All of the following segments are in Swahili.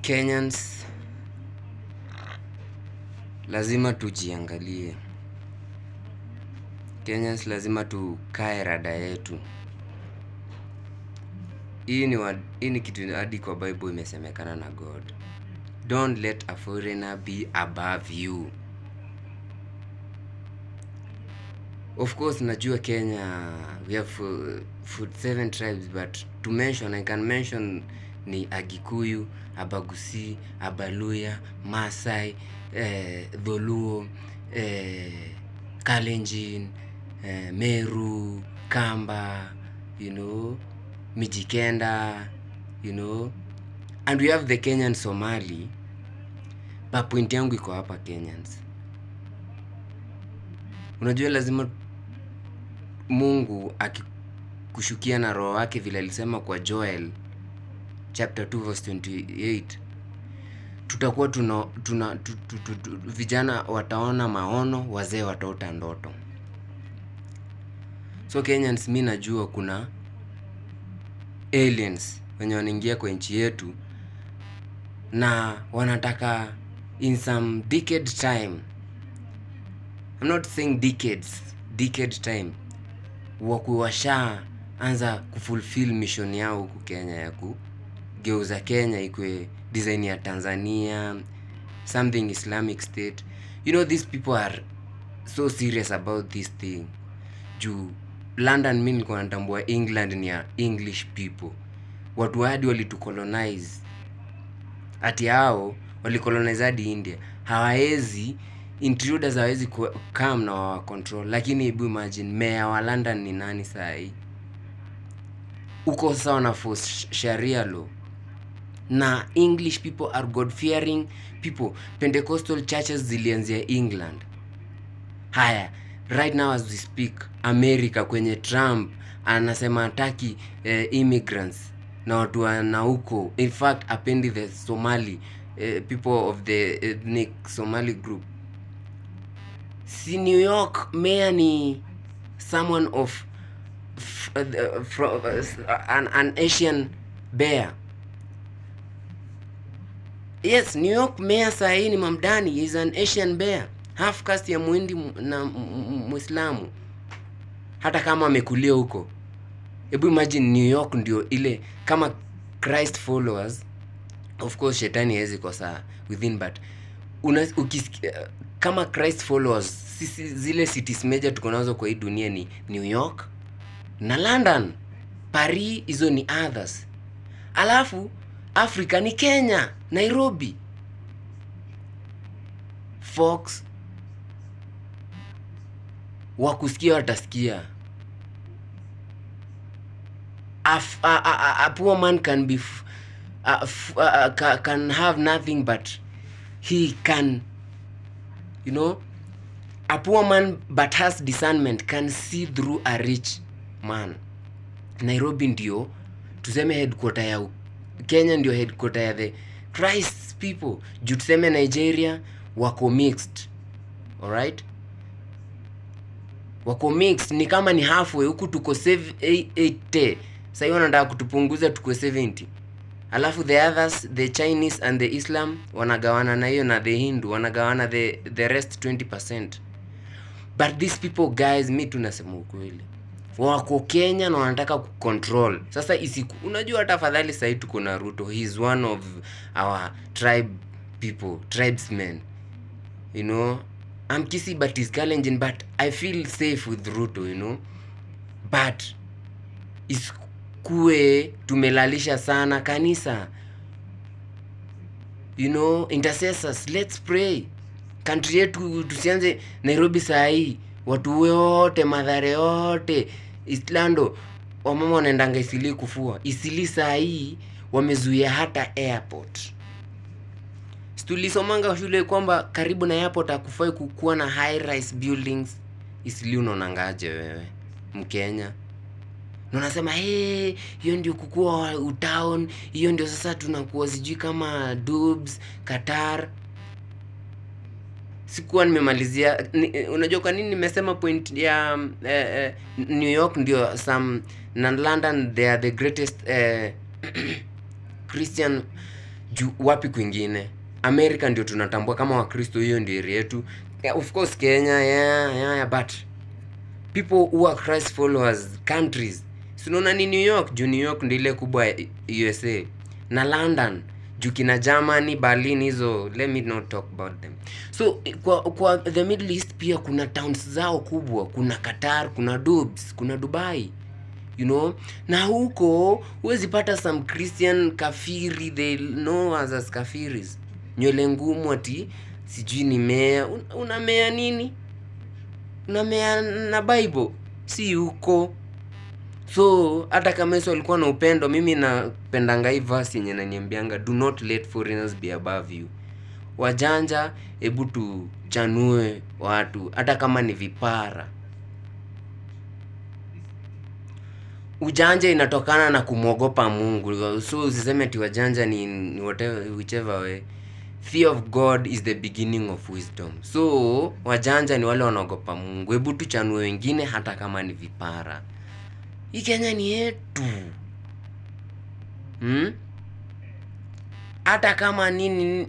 Kenyans lazima tujiangalie. Kenyans lazima tukae rada yetu. Hii ni kitu hadi kwa Bible imesemekana na God. Don't let a foreigner be above you. Of course, najua Kenya, we have 47 tribes, but to mention, I can mention ni Agikuyu, Abagusi, Abaluya, Masai, Dholuo, Kalenjin, Meru, Kamba, Mijikenda, and we have the Kenyan Somali. Pa point yangu iko hapa Kenyans. Unajua lazima Mungu akikushukia na roho wake vile alisema kwa Joel chapter 2 verse 28, tutakuwa vijana wataona maono, wazee wataota ndoto. So Kenyans, mimi najua kuna aliens wenye wanaingia kwa nchi yetu na wanataka in some decade time, I'm not saying decade time, wakuwasha anza kufulfill mission yao huku Kenya ya kugeuza Kenya ikwe design ya Tanzania, something Islamic state. These people are so serious about this thing. Juu London, mimi nilikuwa natambua England ni ya English people. Watu hadi walitucolonize. Ati hao walicolonize hadi India. Hawawezi intruders, hawezi come na wa control. Lakini hebu imagine mayor wa London ni nani saa hii? Uko sawa na force sharia law. Na English people are God fearing people. Pentecostal churches zilianzia England. Haya, right now as we speak, America kwenye Trump anasema hataki immigrants na watu wana huko. In fact, apendi the Somali people of the ethnic Somali group. Si New York mayor ni someone of an Asian bear. Yes, New York mayor sahi ni Mamdani is an Asian bear, half caste ya Muhindi na Muislamu, hata kama amekulia huko. Hebu imagine New York ndio ile, kama Christ followers, of course shetani hawezi kosa within, but kama Christ followers, sisi zile cities major tuko nazo kwa hii dunia ni New York na London, Paris, hizo ni others. Alafu Africa ni Kenya, Nairobi. Fox wakusikia watasikia. A poor man can be can have nothing, but he can, a poor man but has discernment can see through a rich man. Nairobi ndio tuseme headquarter ya Kenya, ndio headquarter ya the Christ people. Juu tuseme Nigeria wako mixed, alright, wako mixed, ni kama ni halfway. Huku tuko 80, sasa wanataka kutupunguza tuko 70. Alafu the others, the Chinese and the Islam wanagawana na hiyo, na the Hindu wanagawana the rest 20%. But these people guys, mi tunasema ukweli, wako Kenya na wanataka kucontrol. Sasa unajua tafadhali sasa tuko na Ruto, he is one of our tribe people, tribesmen. I'm Kisi but he's Kalenjin, but I feel safe with Ruto, but isikue tumelalisha sana kanisa. Intercessors, let's pray. Country yetu tusianze Nairobi saa hii, watu wote Mathare yote Islando wamama wanaendanga Isili kufua. Isili saa hii wamezuia hata airport. Tulisomanga shule kwamba karibu na airport hakufai kukuwa na high rise buildings. Isili unaonangaje wewe Mkenya? Na unasema hiyo ndio kukua town, hiyo ndio sasa tunakuwa sijui kama Dubs, Qatar. Sikuwa nimemalizia. Unajua kwa nini nimesema point ya New York ndio na London they are the greatest Christian wapi kwingine? America ndio tunatambua kama Wakristo, hiyo ndio area yetu. Yeah, of course Kenya, but people who are Christ followers countries, sinaona ni New York, juu New York ndio ile kubwa USA, na London juu kina Germany, Berlin, hizo let me not talk about them. So kwa the Middle East pia kuna towns zao kubwa, kuna Qatar, kuna kuna Dubai, you know, na huko huwezi pata some Christian kafiri, they know us as kafiris, nywele ngumu, ati sijui ni mea. Unamea nini? Unamea na Bible? Si huko. So hata kama Yesu alikuwa na upendo, mimi napendanga hii verse yenye inaniambianga do not let foreigners be above you. Wajanja, hebu tuchanue watu hata kama ni vipara. Ujanja inatokana na kumwogopa Mungu. So usiseme ati wajanja ni whatever, whichever way. Fear of God is the beginning of wisdom. So wajanja ni wale wanaogopa Mungu. Hebu tuchanue wengine hata kama ni vipara. Hii Kenya ni yetu. Hata kama nini,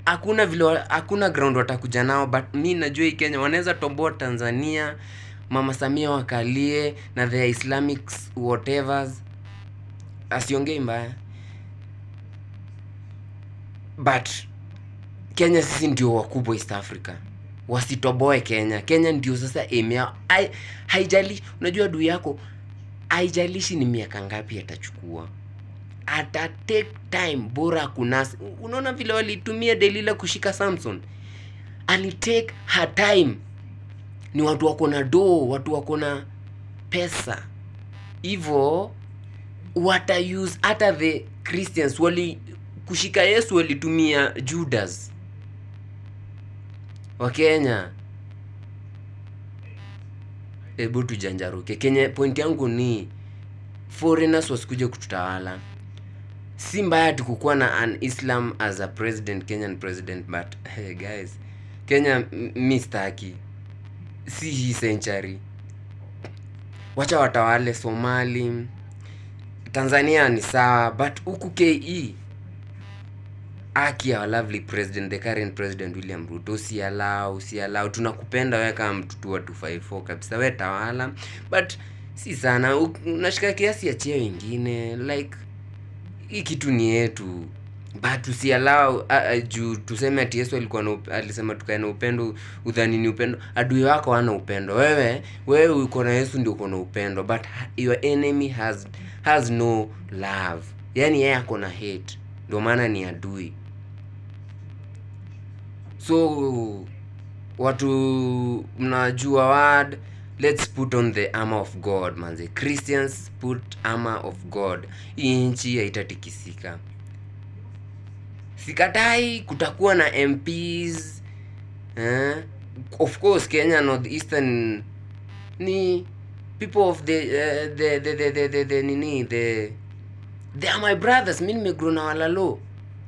hakuna vile, hakuna ground watakuja nao, but mimi najua hii Kenya wanaweza tomboa Tanzania, Mama Samia wakalie na the Islamics whatever, asiongei mbaya, but Kenya sisi ndio wakubwa East Africa. Wasitoboe Kenya. Kenya ndio sasa emea. Haijalishi, unajua adui yako, haijalishi ni miaka ngapi atachukua, ata take time, bora kunasi. Unaona vile walitumia Delila kushika Samson, ali take her time. Ni watu wako na watu wako na pesa, hivyo wata use. Hata the Christians wali kushika Yesu walitumia Judas. Wa Kenya, hebu tujanjaruke. Kenya, point yangu ni foreigners wasikuje kututawala. Si mbaya tukukua na an Islam as a president, Kenyan president, but hey guys, Kenya mistaki, si hii century. Wacha watawale Somali, Tanzania ni sawa, but huku KE our lovely president, the current president William Ruto, usialau, tunakupenda wewe kama mtu wa 254 kabisa, wewe tawala, but si sana, unashika kiasi ya cheo wengine, like hii kitu ni yetu, but usialau juu tuseme ati Yesu alisema tukae na upendo, udhani ni upendo. Adui wako hana upendo. Wewe uko na Yesu ndio uko na upendo, but your enemy has no love. Yani yeye ako na hate, ndio maana ni adui. So watu mnajua word, let's put on the armor of God, manze. Christians put armor of God. Hii nchi haitatikisika. Sikatai kutakuwa na MPs. Of course Kenya Northeastern ni people of they are my brothers. Mimi nimegrow na Walalo.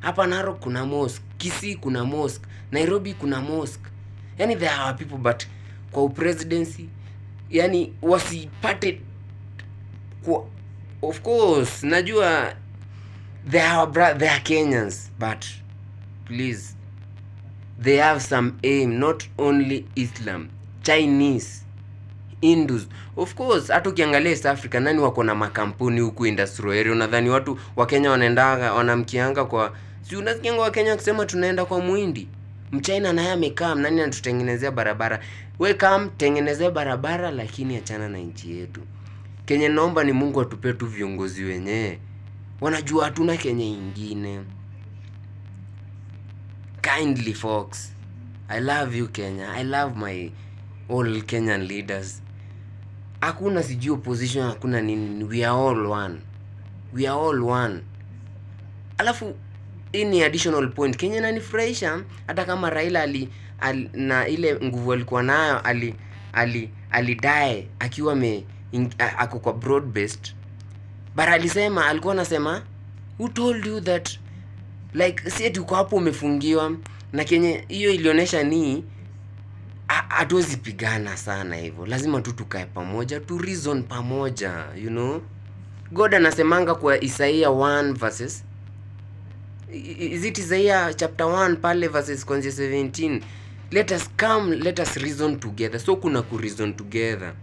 Hapa Narok kuna mosque, Kisii kuna mosque, Nairobi kuna mosque. Yani they are our people, but kwa presidency yani wasipate kwa, of course najua they are Kenyans, but please, they have some aim, not only Islam, Chinese, Hindus. Of course hata ukiangalia East Africa, nani wako na makampuni huku industrial area? Unadhani watu wa Kenya wanaendaga wanamkianga kwa, si unasikianga wa Kenya kusema tunaenda kwa Muhindi? Mchina naye amekaa, nani anatutengenezea barabara? We kama tengenezea barabara, lakini achana na nchi yetu. Kenya naomba ni Mungu atupe tu viongozi wenyewe wanajua hatuna Kenya ingine. Kindly folks, I love you Kenya, I love my all Kenyan leaders. Hakuna sijui opposition, hakuna nini, we are all one. Alafu ini additional point, Kenya inanifurahisha hata kama Raila na ile nguvu alikuwa nayo alidai akiwa ako kwa broad based, but alikuwa anasema who told you that, like si eti uko hapo umefungiwa. Na Kenya hiyo ilionyesha ni hatuwezi pigana sana hivyo, lazima tu tukae pamoja, tu reason pamoja, you know. God anasemanga kwa Isaiah 1 verses Is it Isaiah chapter 1 pale verses 17? Let us come, let us reason together. So kuna ku reason together.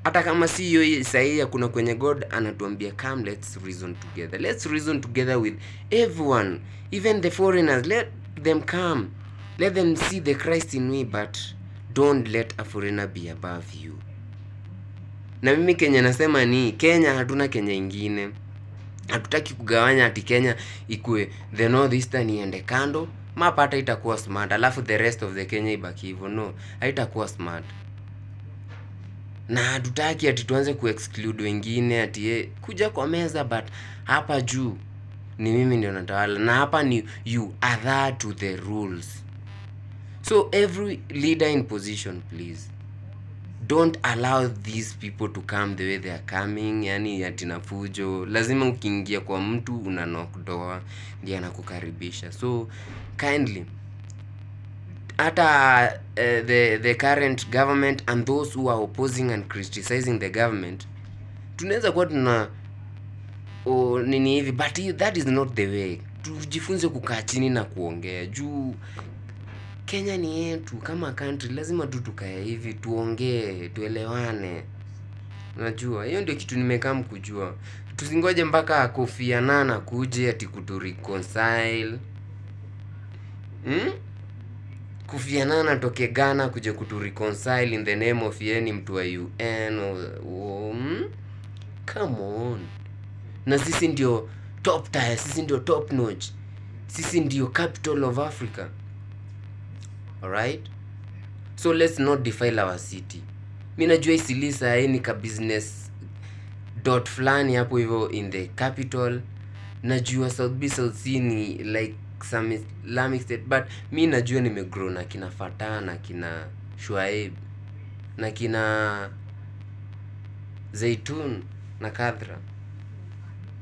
Hata kama si hiyo Isaiah, kuna kwenye God anatuambia come, let's reason together. Let's reason together with everyone, even the foreigners. Let them come, let them see the Christ in me, but don't let a foreigner be above you. Na mimi Kenya nasema ni Kenya, hatuna Kenya ingine. Hatutaki kugawanya ati Kenya ikue the northeastern iende kando, mapa hata itakuwa smart, alafu the rest of the Kenya ibaki hivyo. No, haitakuwa smart. Na hatutaki ati tuanze kuexclude wengine ati kuja kwa meza, but hapa juu ni mimi ndio natawala, na hapa ni you adhere to the rules. So every leader in position, please don't allow these people to come the way they are coming, yani ati na fujo. Lazima ukiingia kwa mtu una knock door ndiye anakukaribisha. So kindly, hata the current government and those who are opposing and criticizing the government, tunaweza kuwa tuna nini hivi, but that is not the way. Tujifunze kukaa chini na kuongea juu Kenya ni yetu kama country, lazima tu tukae hivi tuongee, tuelewane. Unajua, hiyo ndio kitu nimekam kujua. Tusingoje mpaka Kofi Annan kuje ati kutu reconcile. Kofi Annan atoke Ghana kuja kutu reconcile in the name of yeni mtu wa UN Come on. Na sisi ndio top tier, sisi ndio top notch. Sisi ndio capital of Africa. Alright? So let's not defile our city. Mimi najua Isilisa ni ka business dot flani hapo hivyo in the capital. Najua South B, South C ni like some Islamic state, but mimi najua nimegrow na kina Fatah na kina Shuaib na kina Zaitun na Kadra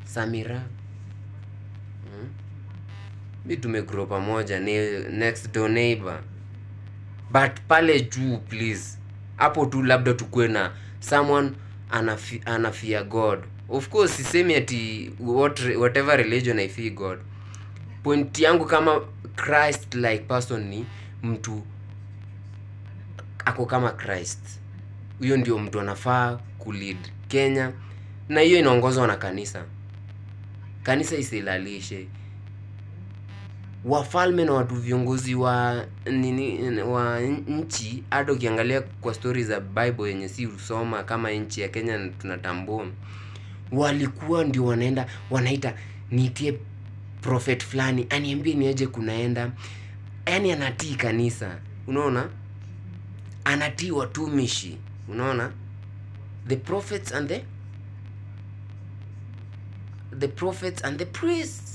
Samira. Mimi tumegrow pamoja, ni next door neighbor. But pale juu please, hapo tu labda tukue na someone anafia God. Of course sisemi ati whatever religion I fear God. Point yangu kama Christ like person ni mtu ako kama Christ. Huyo ndio mtu anafaa kulead Kenya, na hiyo inaongozwa na kanisa. Kanisa isilalishe wafalme na watu viongozi wa wa nchi. Hata ukiangalia kwa story za Bible yenye si usoma kama nchi ya Kenya tunatambua, walikuwa ndio wanaita nitie prophet fulani aniambie niaje kunaenda. Yani anatii kanisa, unaona, anatii watumishi, unaona, the prophets and the priests.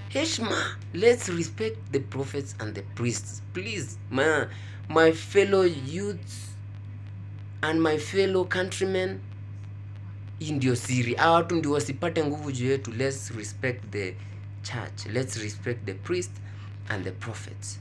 Heshima, let's respect the prophets and the priests, please. My fellow youths and my fellow countrymen, ndio siri. Hawa watu ndio wasipate nguvu juu yetu. Let's respect the church, let's respect the priest and the prophets.